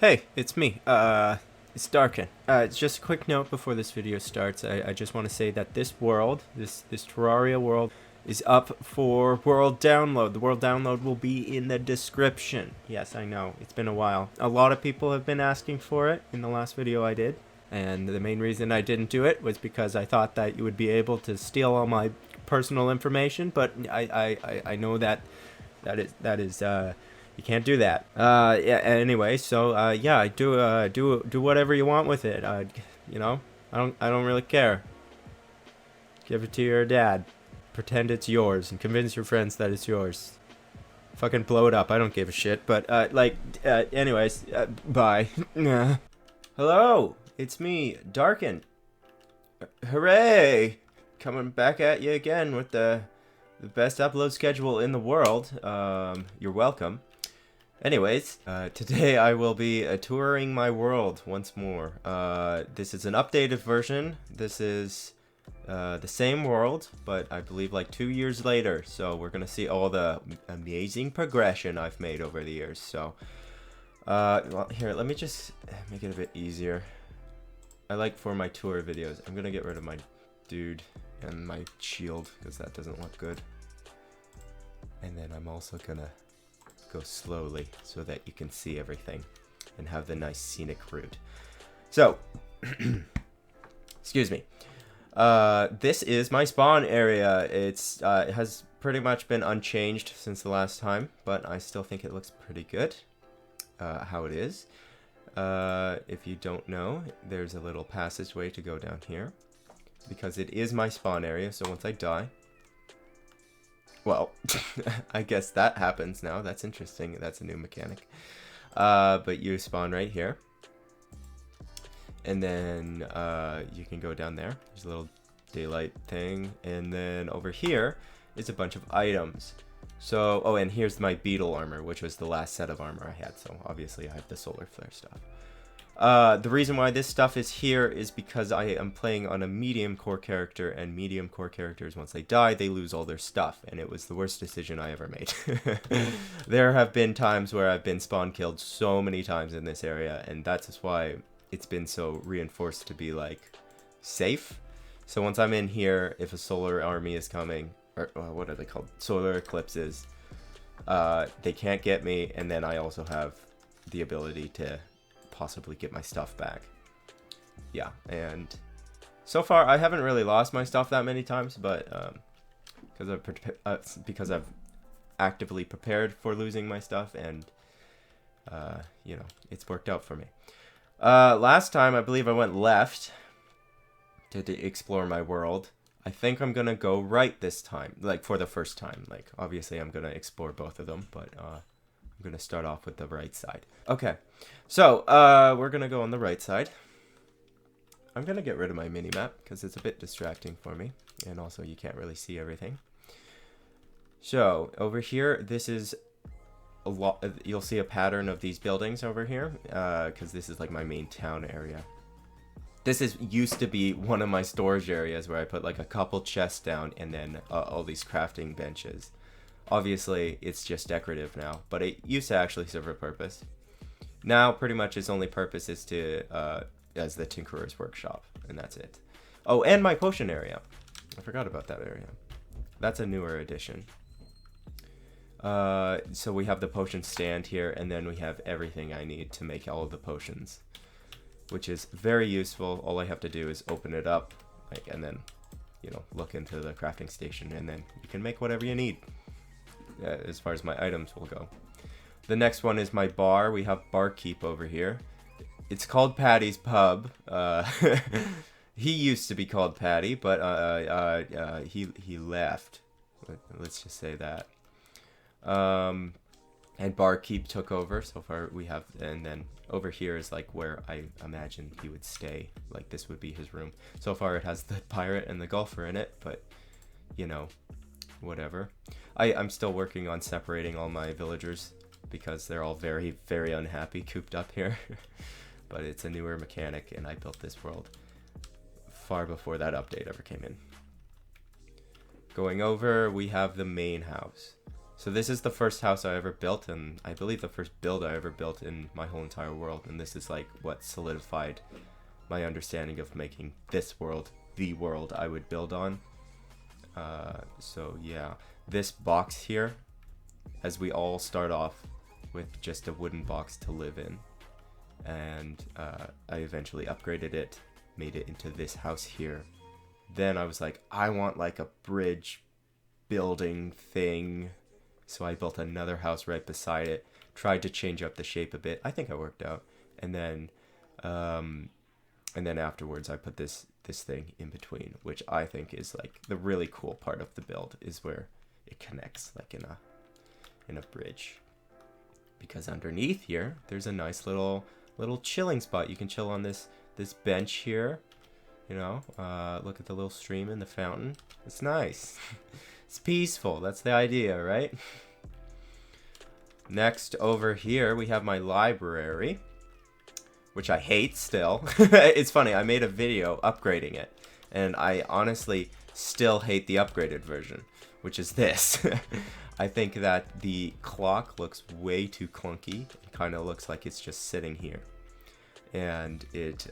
Hey, it's me. It's Darkin. It's just a quick note before this video starts. I just want to say that this world, this Terraria world, is up for world download. The world download will be in the description. Yes, I know. It's been a while. A lot of people have been asking for it in the last video I did. And the main reason I didn't do it was because I thought that you would be able to steal all my personal information, but I know that that is you can't do that. Yeah. Anyway, so yeah, do whatever you want with it. You know, I don't really care. Give it to your dad. Pretend it's yours and convince your friends that it's yours. Fucking blow it up. I don't give a shit. But anyways, bye. Hello, it's me, Darkin. Hooray! Coming back at you again with the best upload schedule in the world. You're welcome. Anyways, today I will be touring my world once more. This is an updated version. This is the same world, but I believe like 2 years later. So we're gonna see all the amazing progression I've made over the years. So, well, here, let me just make it a bit easier. I like for my tour videos, I'm gonna get rid of my dude and my shield because that doesn't look good. And then I'm also gonna go slowly so that you can see everything and have the nice scenic route. So, excuse me. This is my spawn area. It has pretty much been unchanged since the last time, but I still think it looks pretty good how it is. If you don't know, there's a little passageway to go down here because it is my spawn area. So once I die, well, I guess that happens now. That's interesting. That's a new mechanic. But you spawn right here. And then you can go down there. There's a little daylight thing. And then over here is a bunch of items. So, oh, and here's my beetle armor, which was the last set of armor I had. So obviously I have the solar flare stuff. The reason why this stuff is here is because I am playing on a medium core character, and medium core characters, once they die, they lose all their stuff, and it was the worst decision I ever made. There have been times where I've been spawn killed so many times in this area, and that's just why it's been so reinforced to be, like, safe. So once I'm in here, if a solar army is coming, or what are they called? Solar eclipses, they can't get me, and then I also have the ability to possibly get my stuff back. Yeah, and so far I haven't really lost my stuff that many times, but because I've actively prepared for losing my stuff, and you know, it's worked out for me. Last time I believe I went left to explore my world. I think I'm gonna go right this time, like for the first time. Like obviously I'm gonna explore both of them, but I'm gonna start off with the right side. Okay, so we're gonna go on the right side. I'm gonna get rid of my mini-map because it's a bit distracting for me, and also you can't really see everything. So over here, this is a lot. You'll see a pattern of these buildings over here because this is like my main town area. This used to be one of my storage areas where I put like a couple chests down and then all these crafting benches. Obviously, it's just decorative now, but it used to actually serve a purpose. Now, pretty much its only purpose is to, as the Tinkerer's Workshop, and that's it. Oh, and my potion area. I forgot about that area. That's a newer addition. So we have the potion stand here, and then we have everything I need to make all of the potions, which is very useful. All I have to do is open it up, like, and then, you know, look into the crafting station, and then you can make whatever you need. As far as my items will go. The next one is my bar. We have Barkeep over here. It's called Patty's Pub. He used to be called Patty, but he left. Let's just say that. And Barkeep took over. So far we have, and then over here is like where I imagine he would stay. Like this would be his room. So far it has the pirate and the golfer in it, but you know, whatever. I'm still working on separating all my villagers because they're all very, very unhappy cooped up here. But it's a newer mechanic, and I built this world far before that update ever came in. Going over, we have the main house. So this is the first house I ever built, and I believe the first build I ever built in my whole entire world. And this is like what solidified my understanding of making this world the world I would build on. So yeah, this box here, as we all start off with just a wooden box to live in. And I eventually upgraded it, made it into this house here. Then I was like, I want like a bridge building thing. So I built another house right beside it, tried to change up the shape a bit. I think it worked out. And then afterwards I put this thing in between, which I think is like the really cool part of the build, is where it connects like in a bridge. Because underneath here, there's a nice little chilling spot. You can chill on this bench here. You know, look at the little stream in the fountain. It's nice. It's peaceful. That's the idea, right? Next, over here, we have my library, which I hate still. It's funny, I made a video upgrading it, and I honestly still hate the upgraded version, which is this. I think that the clock looks way too clunky. It kind of looks like it's just sitting here, and it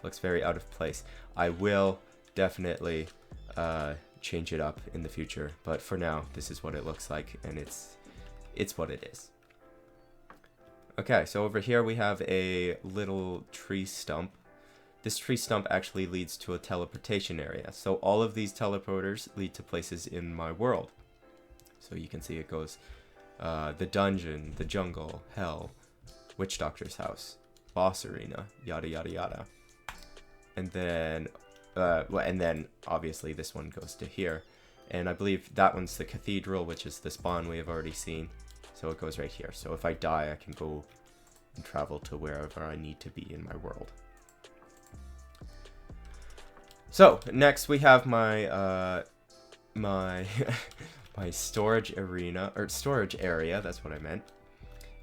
looks very out of place. I will definitely change it up in the future, but for now, this is what it looks like, and it's what it is. Okay, so over here we have a little tree stump. This tree stump actually leads to a teleportation area. So all of these teleporters lead to places in my world. So you can see it goes the dungeon, the jungle, hell, witch doctor's house, boss arena, yada yada yada. And then obviously this one goes to here. And I believe that one's the cathedral, which is the spawn we have already seen. So it goes right here. So if I die, I can go and travel to wherever I need to be in my world. So next we have my my storage arena, or storage area. That's what I meant,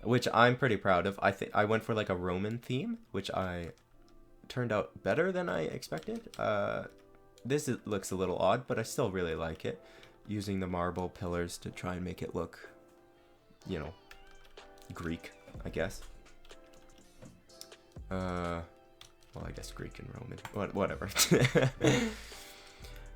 which I'm pretty proud of. I went for like a Roman theme, which turned out better than I expected. This looks a little odd, but I still really like it. Using the marble pillars to try and make it look, you know, Greek, I guess. Well, I guess Greek and Roman, whatever.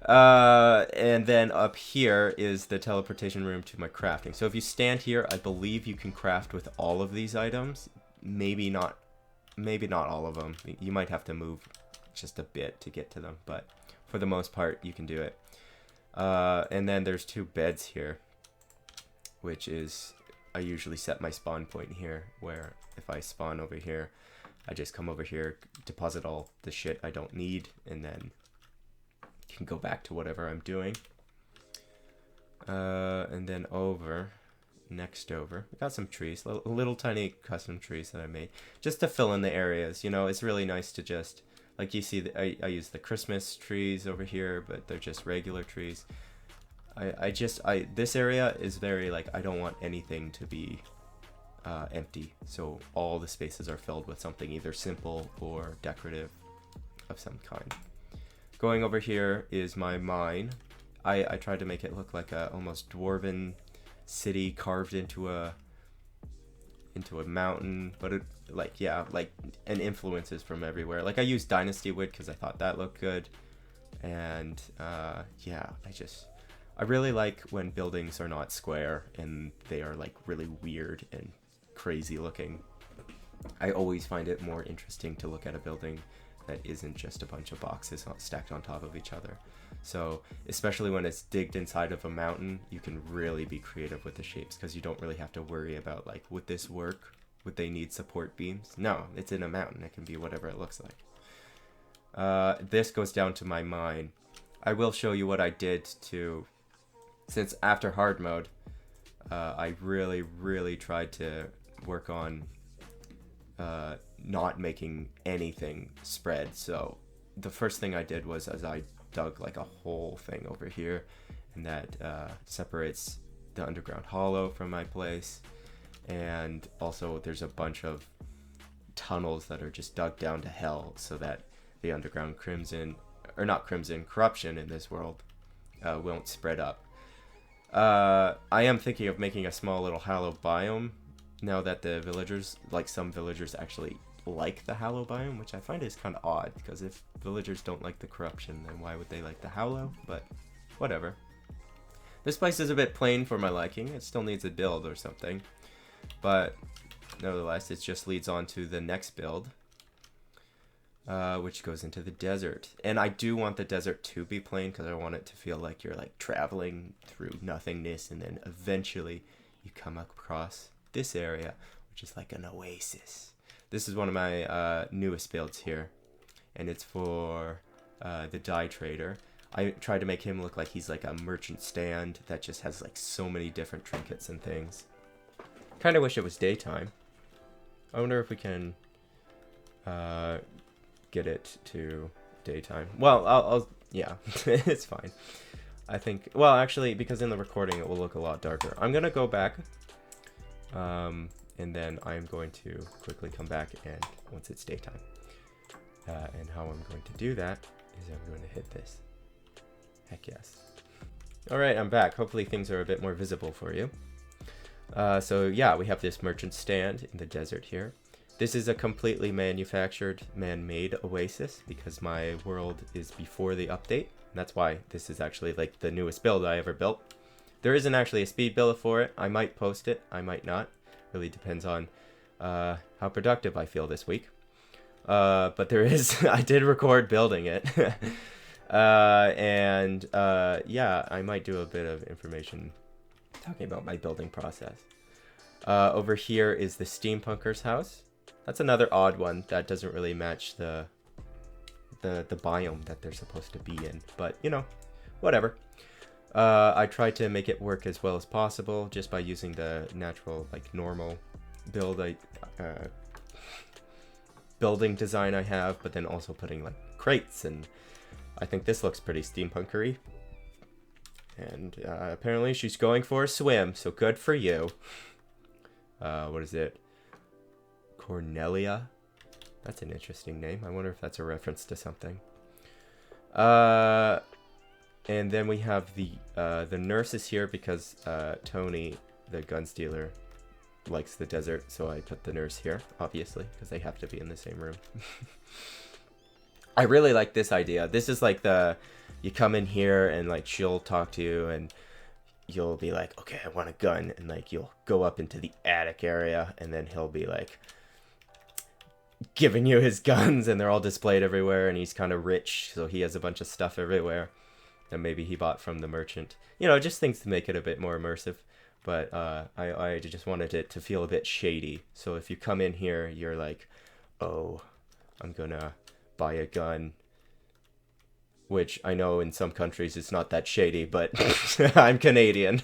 And then up here is the teleportation room to my crafting. So if you stand here, I believe you can craft with all of these items. Maybe not all of them. You might have to move just a bit to get to them, but for the most part, you can do it. And then there's 2 beds here, which is, I usually set my spawn point here, where if I spawn over here, I just come over here, deposit all the shit I don't need, and then can go back to whatever I'm doing. And then next over, we got some trees, little tiny custom trees that I made, just to fill in the areas. You know, it's really nice to just, like you see, I use the Christmas trees over here, but they're just regular trees. This area is very, like, I don't want anything to be empty, so all the spaces are filled with something either simple or decorative of some kind. Going over here is my mine. I tried to make it look like a almost dwarven city carved into a mountain, but it, like, yeah, like, and influences from everywhere. Like, I used dynasty wood because I thought that looked good, and yeah, I really like when buildings are not square and they are like really weird and crazy looking. I always find it more interesting to look at a building that isn't just a bunch of boxes stacked on top of each other. So especially when it's digged inside of a mountain, you can really be creative with the shapes, because you don't really have to worry about, like, would this work? Would they need support beams? No, it's in a mountain. It can be whatever it looks like. This goes down to my mine. I will show you what I did to, since after hard mode, I really tried to work on not making anything spread. So the first thing I did was, as I dug like a whole thing over here, and that separates the underground hollow from my place. And also there's a bunch of tunnels that are just dug down to hell, so that the underground corruption in this world won't spread up. I am thinking of making a small little hollow biome now that the villagers, like some villagers actually like the hollow biome, which I find is kind of odd, because if villagers don't like the corruption, then why would they like the hollow? But whatever. This place is a bit plain for my liking. It still needs a build or something, but nevertheless, it just leads on to the next build, which goes into the desert. And I do want the desert to be plain, because I want it to feel like you're like traveling through nothingness, and then eventually you come across this area, which is like an oasis. This is one of my newest builds here, and it's for the dye trader. I tried to make him look like he's like a merchant stand that just has like so many different trinkets and things. Kind of wish it was daytime. I wonder if we can get it to daytime. Well, I'll yeah, it's fine. I think, well, actually, because in the recording it will look a lot darker. I'm gonna go back, and then I'm going to quickly come back and once it's daytime. And how I'm going to do that is I'm going to hit this. Heck yes. Alright, I'm back. Hopefully things are a bit more visible for you. So yeah, we have this merchant stand in the desert here. This is a completely manufactured, man-made oasis, because my world is before the update. And that's why this is actually like the newest build I ever built. There isn't actually a speed build for it. I might post it, I might not. Really depends on how productive I feel this week. But there is, I did record building it. Yeah, I might do a bit of information talking about my building process. Over here is the steampunker's house. That's another odd one that doesn't really match the biome that they're supposed to be in, but you know, whatever. I tried to make it work as well as possible just by using the natural, like, normal building design I have, but then also putting like crates, and I think this looks pretty steampunkery. And apparently she's going for a swim, so good for you. What is it? Cornelia? That's an interesting name. I wonder if that's a reference to something. And then we have the nurses here because Tony, the gun stealer, likes the desert, so I put the nurse here, obviously, because they have to be in the same room. I really like this idea. This is like you come in here and like she'll talk to you and you'll be like, okay, I want a gun, and like you'll go up into the attic area and then he'll be like giving you his guns, and they're all displayed everywhere, and he's kind of rich, so he has a bunch of stuff everywhere that maybe he bought from the merchant. You know, just things to make it a bit more immersive. But I just wanted it to feel a bit shady. So if you come in here, you're like, oh, I'm gonna buy a gun. Which I know in some countries it's not that shady, but I'm Canadian.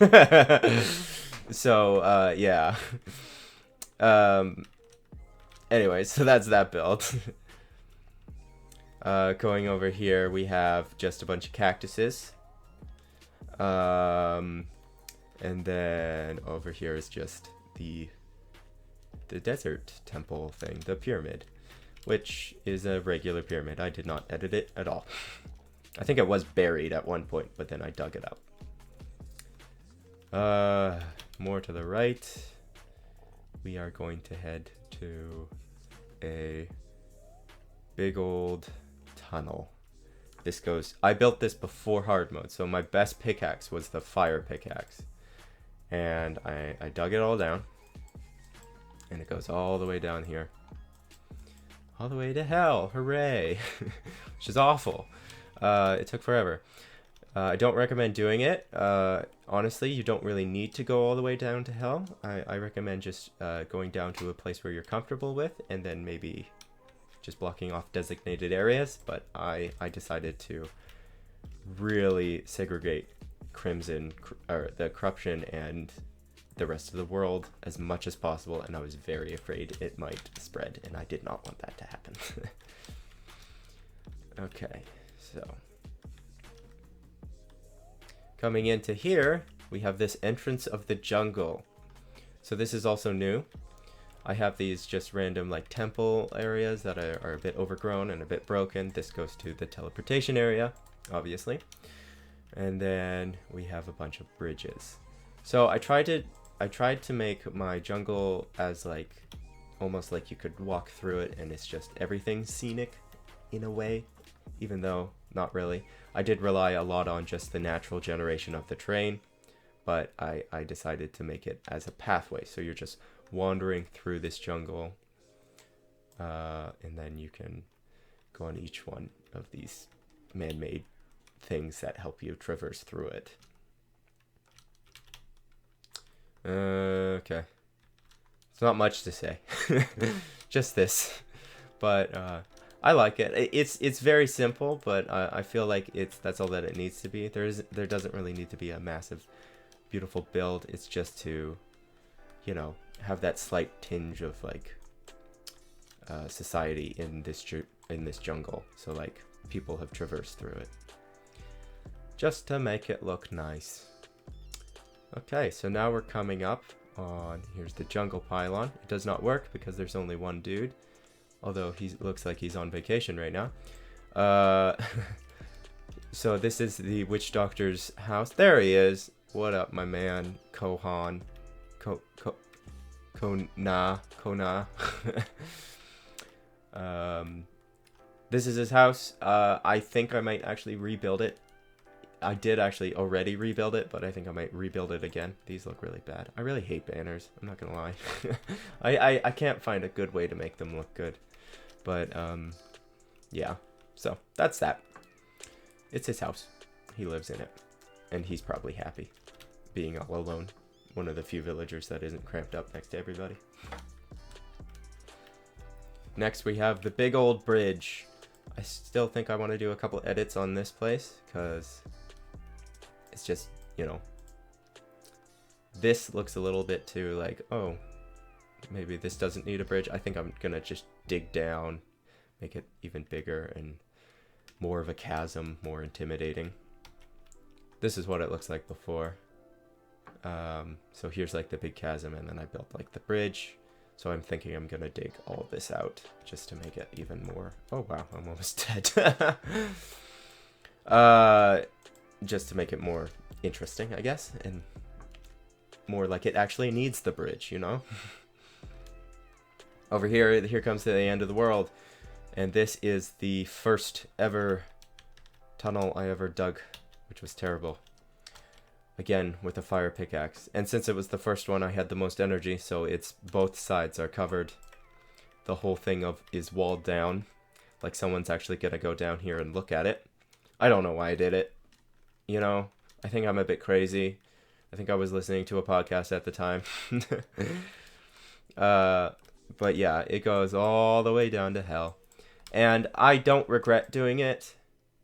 So, yeah. Anyway, so that's that build. Going over here, we have just a bunch of cactuses. And then over here is just the desert temple thing, the pyramid, which is a regular pyramid. I did not edit it at all. I think it was buried at one point, but then I dug it up. More to the right, we are going to head to a big old tunnel. This goes, I built this before hard mode, so my best pickaxe was the fire pickaxe. And I dug it all down, and it goes all the way down here. All the way to hell, hooray! Which is awful. It took forever. I don't recommend doing it. Honestly, you don't really need to go all the way down to hell. I recommend just going down to a place where you're comfortable with, and then maybe just blocking off designated areas. But I decided to really segregate the corruption and the rest of the world as much as possible, and I was very afraid it might spread, and I did not want that to happen. Okay, so coming into here, we have this entrance of the jungle. So this is also new. I have these just random like temple areas that are a bit overgrown and a bit broken. This goes to the teleportation area, obviously. And then we have a bunch of bridges. So I tried to make my jungle as like almost like you could walk through it and it's just everything scenic in a way, even though not really. I did rely a lot on just the natural generation of the terrain, but I decided to make it as a pathway. So you're just wandering through this jungle, and then you can go on each one of these man-made things that help you traverse through it. Okay. It's not much to say. Just this. But I like it. It's very simple, but I feel like that's all that it needs to be. There doesn't really need to be a massive, beautiful build. It's just to, you know, have that slight tinge of like society in this jungle. So like people have traversed through it, just to make it look nice. Okay, so now we're coming up on, here's the jungle pylon. It does not work because there's only one dude, although he looks like he's on vacation right now. So this is the witch doctor's house. There he is. What up, my man? Kona. This is his house. I think I might actually rebuild it. I did actually already rebuild it, but I think I might rebuild it again. These look really bad. I really hate banners. I'm not gonna lie. I can't find a good way to make them look good. But yeah. So that's that. It's his house. He lives in it, and he's probably happy being all alone. One of the few villagers that isn't cramped up next to everybody. Next we have the big old bridge. I still think I want to do a couple edits on this place because it's just, you know, this looks a little bit too like, oh, maybe this doesn't need a bridge. I think I'm gonna just dig down, make it even bigger and more of a chasm, more intimidating. This is what it looks like before. So here's like the big chasm, and then I built like the bridge. So I'm thinking I'm gonna dig all this out just to make it even more. Oh wow, I'm almost dead. Just to make it more interesting, I guess, and more like it actually needs the bridge, you know? Over here comes to the end of the world, and this is the first ever tunnel I ever dug, which was terrible. Again, with a fire pickaxe. And since it was the first one, I had the most energy, so it's both sides are covered. The whole thing is walled down. Like someone's actually gonna go down here and look at it. I don't know why I did it. You know, I think I'm a bit crazy. I think I was listening to a podcast at the time. But yeah, it goes all the way down to hell. And I don't regret doing it.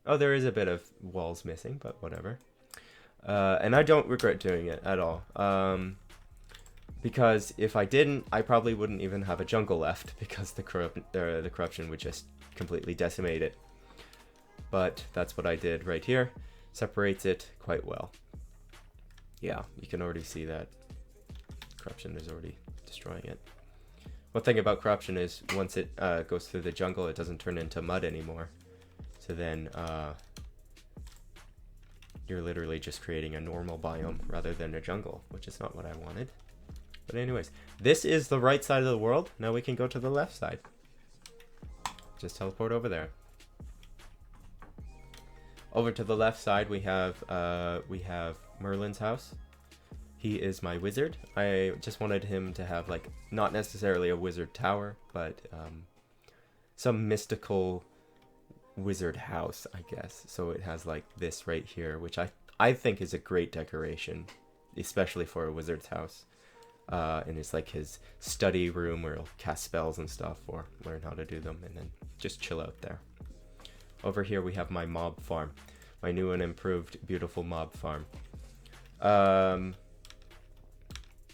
Oh, there is a bit of walls missing, but whatever. And I don't regret doing it at all. Because if I didn't, I probably wouldn't even have a jungle left because the corruption would just completely decimate it. But that's what I did right here. Separates it quite well. Yeah, you can already see that corruption is already destroying it. One thing about corruption is once it goes through the jungle, it doesn't turn into mud anymore. So then you're literally just creating a normal biome rather than a jungle, which is not what I wanted. But anyways, this is the right side of the world. Now we can go to the left side. Just teleport over there. Over to the left side, we have Merlin's house. He is my wizard. I just wanted him to have like not necessarily a wizard tower, but some mystical wizard house, I guess. So it has like this right here, which I think is a great decoration, especially for a wizard's house. And it's like his study room where he'll cast spells and stuff or learn how to do them and then just chill out there. Over here we have my mob farm, my new and improved beautiful mob farm.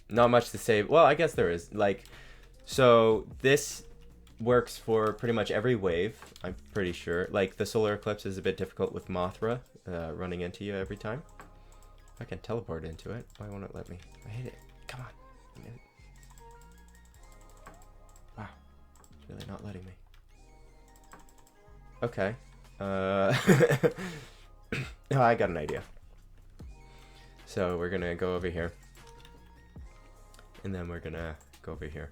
Not much to say. Well, I guess there is. Like, so this works for pretty much every wave, I'm pretty sure. Like, the solar eclipse is a bit difficult with Mothra running into you every time. I can teleport into it. Why won't it let me? I hate it. Come on. Wow. It's really not letting me. Okay. Oh, I got an idea. So we're gonna go over here, and then we're gonna go over here,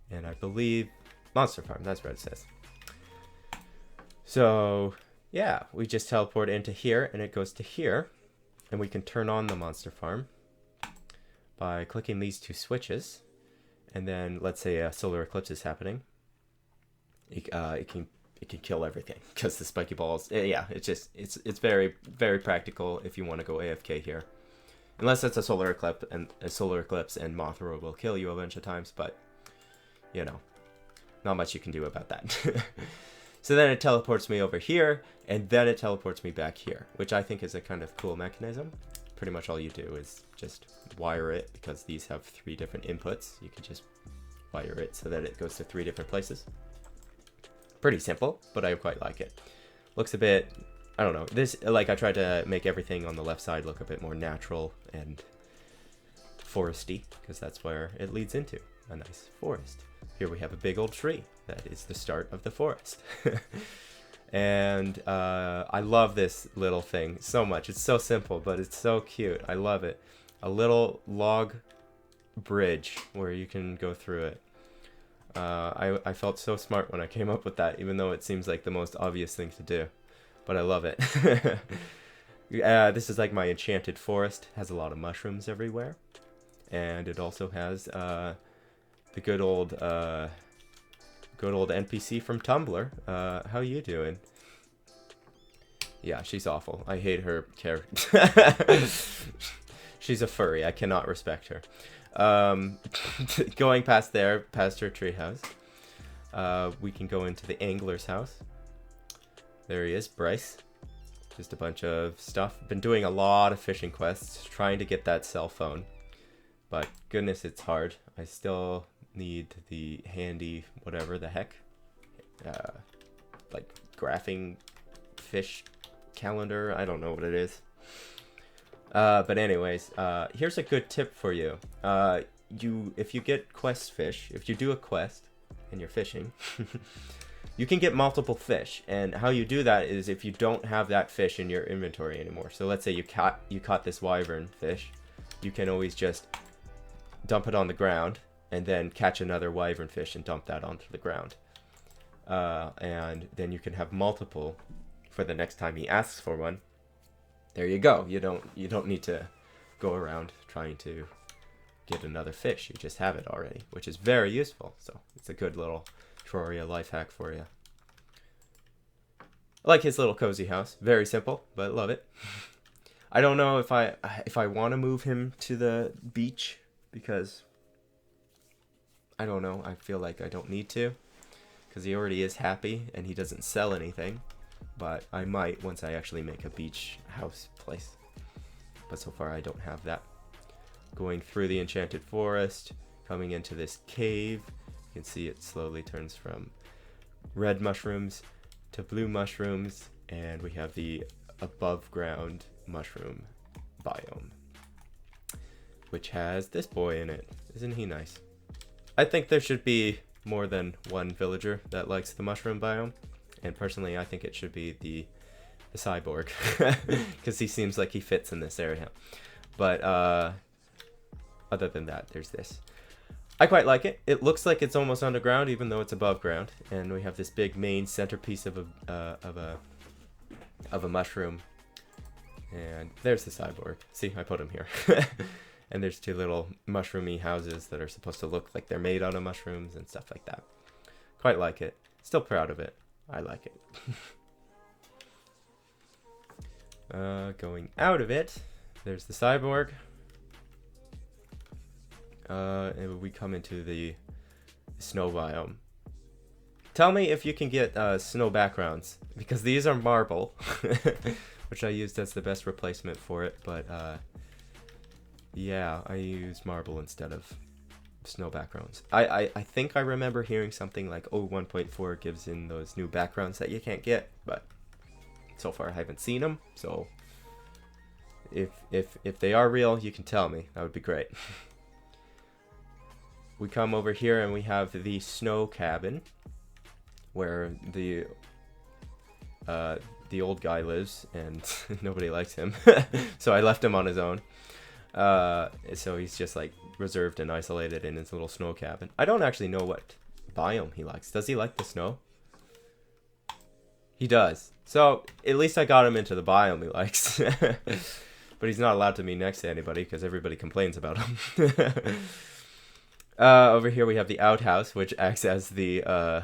and I believe Monster Farm, that's what it says. So yeah, we just teleport into here, and it goes to here, and we can turn on the Monster Farm by clicking these two switches, and then let's say a solar eclipse is happening. It can kill everything because the spiky balls. Yeah, it's very practical if you want to go AFK here, unless it's a solar eclipse and Mothra will kill you a bunch of times. But you know, not much you can do about that. So then it teleports me over here, and then it teleports me back here, which I think is a kind of cool mechanism. Pretty much all you do is just wire it, because these have 3 different inputs. You can just wire it so that it goes to 3 different places. Pretty simple, but I quite like it. Looks a bit, I don't know, this, like, I tried to make everything on the left side look a bit more natural and foresty, because that's where it leads into, a nice forest. Here we have a big old tree. That is the start of the forest. And I love this little thing so much. It's so simple, but it's so cute. I love it. A little log bridge where you can go through it. I felt so smart when I came up with that, even though it seems like the most obvious thing to do. But I love it. This is like my Enchanted Forest. It has a lot of mushrooms everywhere. And it also has the good old NPC from Tumblr. How you doing? Yeah, she's awful. I hate her character. She's a furry. I cannot respect her. Going past there, past her treehouse, we can go into the angler's house. There he is, Bryce. Just a bunch of stuff. Been doing a lot of fishing quests, trying to get that cell phone. But goodness, it's hard. I still need the handy whatever the heck, like graphing fish calendar. I don't know what it is. But anyways, here's a good tip for you. If you get quest fish, if you do a quest and you're fishing, you can get multiple fish. And how you do that is if you don't have that fish in your inventory anymore. So let's say you caught this wyvern fish, you can always just dump it on the ground and then catch another wyvern fish and dump that onto the ground. And then you can have multiple for the next time he asks for one. There you go. You don't need to go around trying to get another fish. You just have it already, which is very useful. So it's a good little Terraria life hack for you. I like his little cozy house. Very simple, but love it. I don't know if I want to move him to the beach, because I don't know. I feel like I don't need to, because he already is happy and he doesn't sell anything. But I might once I actually make a beach house place. But so far I don't have that. Going through the Enchanted Forest, coming into this cave. You can see it slowly turns from red mushrooms to blue mushrooms. And we have the above ground mushroom biome, which has this boy in it. Isn't he nice? I think there should be more than one villager that likes the mushroom biome. And personally, I think it should be the cyborg, because he seems like he fits in this area. But other than that, there's this. I quite like it. It looks like it's almost underground, even though it's above ground. And we have this big main centerpiece of a mushroom. And there's the cyborg. See, I put him here. And there's 2 little mushroomy houses that are supposed to look like they're made out of mushrooms and stuff like that. Quite like it. Still proud of it. I like it. Going out of it, there's the cyborg. And we come into the snow biome. Tell me if you can get snow backgrounds, because these are marble, which I used as the best replacement for it. But yeah, I use marble instead of snow backgrounds. I think I remember hearing something like, oh, 1.4 gives in those new backgrounds that you can't get, but so far I haven't seen them. So if they are real, you can tell me. That would be great. We come over here and we have the snow cabin, where the old guy lives, and nobody likes him. So I left him on his own. So he's just like reserved and isolated in his little snow cabin. I don't actually know what biome he likes. Does he like the snow? He does. So at least I got him into the biome he likes. But he's not allowed to be next to anybody because everybody complains about him. Over here we have the outhouse, which acts as the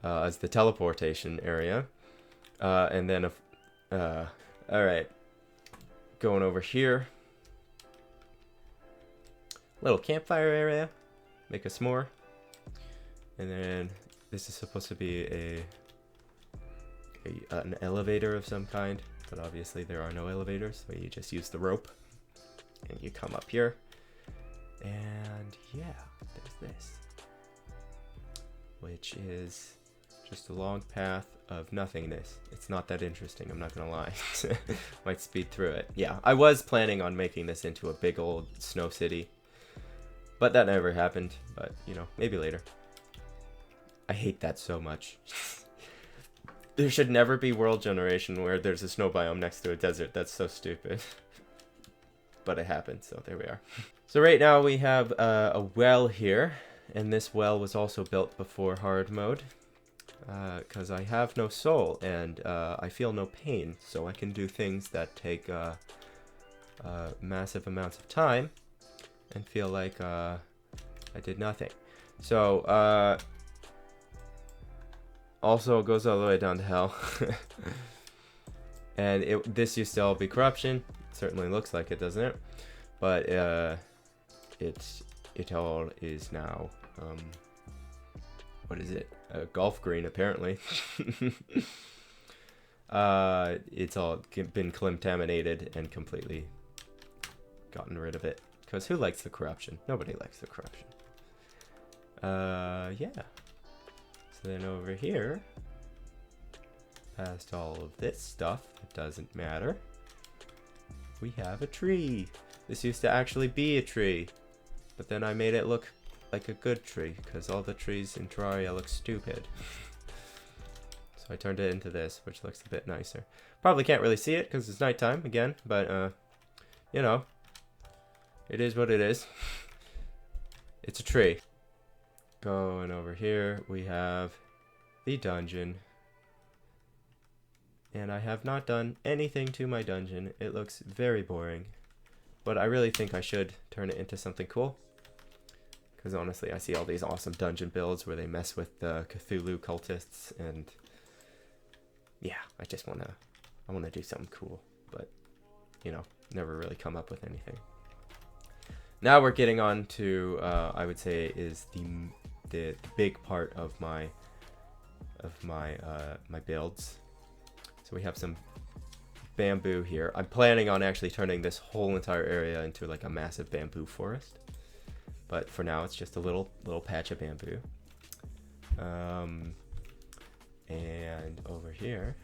teleportation area. And then, all right, going over here, little campfire area, make a s'more, and then this is supposed to be an elevator of some kind, but obviously there are no elevators, so you just use the rope, and you come up here, and yeah, there's this, which is just a long path of nothingness. It's not that interesting, I'm not gonna lie. Might speed through it. Yeah, I was planning on making this into a big old snow city, but that never happened. But, you know, maybe later. I hate that so much. There should never be world generation where there's a snow biome next to a desert. That's so stupid. But it happened, so there we are. So right now we have a well here, and this well was also built before hard mode. Because I have no soul, and I feel no pain, so I can do things that take massive amounts of time and feel like I did nothing. So, also it goes all the way down to hell. And this used to all be corruption. It certainly looks like it, doesn't it? But it all is now, what is it? A golf green, apparently. It's all been contaminated and completely gotten rid of it. Because who likes the corruption? Nobody likes the corruption. Yeah. So then over here, past all of this stuff, it doesn't matter. We have a tree. This used to actually be a tree, but then I made it look like a good tree, because all the trees in Terraria look stupid. So I turned it into this, which looks a bit nicer. Probably can't really see it because it's nighttime again, but you know, it is what it is. It's a tree. Going over here, we have the dungeon. And I have not done anything to my dungeon. It looks very boring, but I really think I should turn it into something cool. Because honestly, I see all these awesome dungeon builds where they mess with the Cthulhu cultists, and yeah, I just wanna do something cool, but you know, never really come up with anything. Now we're getting on to I would say is the big part of my builds. So we have some bamboo here. I'm planning on actually turning this whole entire area into like a massive bamboo forest. But for now, it's just a little patch of bamboo. And over here,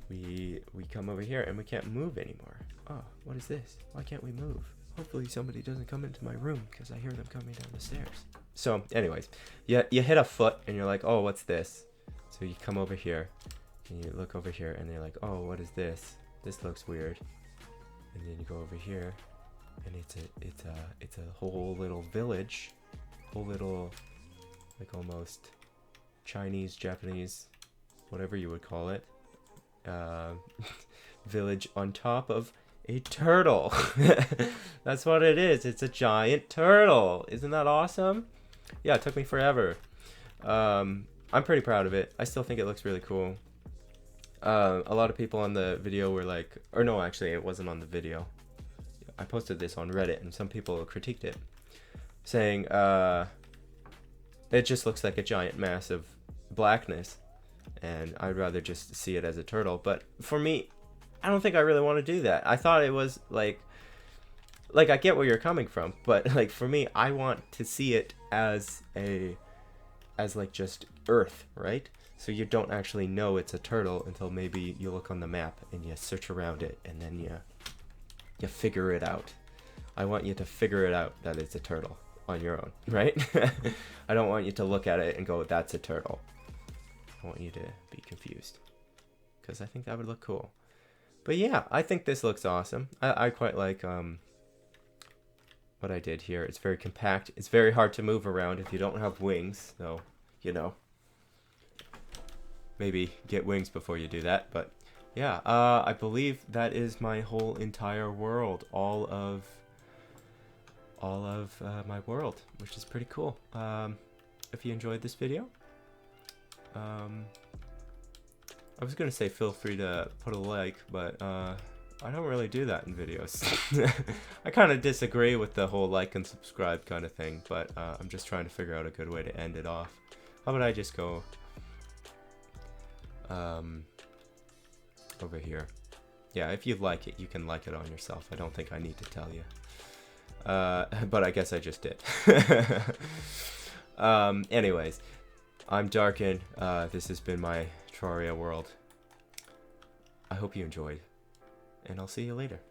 we come over here and we can't move anymore. Oh, what is this? Why can't we move? Hopefully somebody doesn't come into my room because I hear them coming down the stairs. So anyways, you hit a foot and you're like, oh, what's this? So you come over here and you look over here and they're like, oh, what is this? This looks weird. And then you go over here. And it's a whole little village, whole little, like almost Chinese, Japanese, whatever you would call it, village on top of a turtle. That's what it is. It's a giant turtle. Isn't that awesome? Yeah, it took me forever. I'm pretty proud of it. I still think it looks really cool. A lot of people on the video were like, or no, actually, it wasn't on the video. I posted this on Reddit and some people critiqued it, saying it just looks like a giant mass of blackness and I'd rather just see it as a turtle. But for me, I don't think I really want to do that. I thought it was like I get where you're coming from, but like for me, I want to see it as like just Earth, right? So you don't actually know it's a turtle until maybe you look on the map and you search around it and then you figure it out. I want you to figure it out that it's a turtle on your own, right? I don't want you to look at it and go, that's a turtle. I want you to be confused, because I think that would look cool. But yeah, I think this looks awesome. I quite like what I did here. It's very compact. It's very hard to move around if you don't have wings. So, you know, maybe get wings before you do that. But yeah, I believe that is my whole entire world. All of my world, which is pretty cool. If you enjoyed this video, I was gonna say feel free to put a like, but I don't really do that in videos. I kind of disagree with the whole like and subscribe kind of thing, but I'm just trying to figure out a good way to end it off. How about I just go over here? Yeah, if you like it, you can like it on yourself. I don't think I need to tell you. But I guess I just did. Anyways, I'm Darkin. This has been my Terraria world. I hope you enjoyed, and I'll see you later.